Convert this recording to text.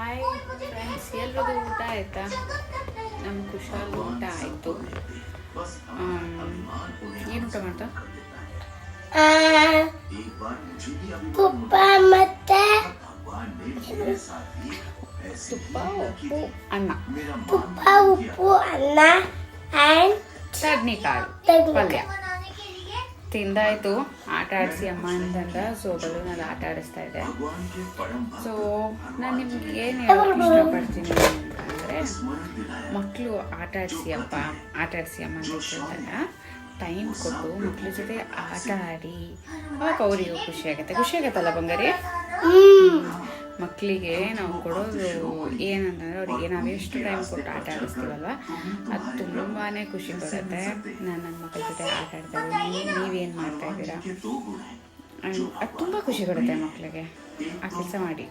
Hi friends, ಎಲ್ರದ್ದು ಊಟ ಆಯಿತಾ? ನಮ್ಮ ಕುಶಾಲ್ ಊಟ ಆಯಿತು. ಏನು ಊಟ ಮಾಡ್ತಾ? ತುಪ್ಪ ಮತ್ತೆ ತುಪ್ಪ, ಉಪ್ಪು, ಅನ್ನ. ತುಪ್ಪ ಉಪ್ಪು ಅನ್ನ ಆ್ಯಂಡ್ ಚಟ್ನಿಕಾಳು ಪಲ್ಯ ತಿಂದಾಯ್ತು. ಆಟ ಆಡಿಸಿ ಅಮ್ಮ ಅಂತಂದ. ಸೊ ಬಲೂನಲ್ಲಿ ಆಟ ಆಡಿಸ್ತಾ ಇದೆ. ಸೊ ನಾನು ನಿಮ್ಗೆ ಏನು ಹೇಳೋಕ್ಕೆ ಇಷ್ಟಪಡ್ತೀನಿ ಅಂತಂದರೆ, ಮಕ್ಕಳು ಆಟ ಆಡಿಸಿ ಅಮ್ಮ ಅಂತ ಹೇಳ್ದಾಗ ಟೈಮ್ ಕೊಟ್ಟು ಮಕ್ಳ ಜೊತೆ ಆಟ ಆಡಿ ಅವಾಗ ಅವರಿಗೂ ಖುಷಿ ಆಗುತ್ತಲ್ಲ ಬಂಗಾರಿ? ಮಕ್ಕಳಿಗೆ ನಾವು ಕೊಡೋದು ಏನಂತಂದರೆ, ಅವರಿಗೆ ನಾವು ಎಷ್ಟು ಟೈಮ್ ಕೊಟ್ಟು ಆಟ ಆಡಿಸ್ತೀವಲ್ವ, ಅದು ತುಂಬಾ ಖುಷಿ ಕೊಡುತ್ತೆ. ನಾನು ನನ್ನ ಮಕ್ಕಳ ಜೊತೆ ಆಟ ಆಡ್ತಾಯಿದ್ದೀನಿ, ನೀವೇನು ಮಾಡ್ತಾಯಿದ್ದೀರಾ? ಅದು ತುಂಬ ಖುಷಿ ಕೊಡುತ್ತೆ ಮಕ್ಕಳಿಗೆ ಆ ಕೆಲಸ ಮಾಡಿ.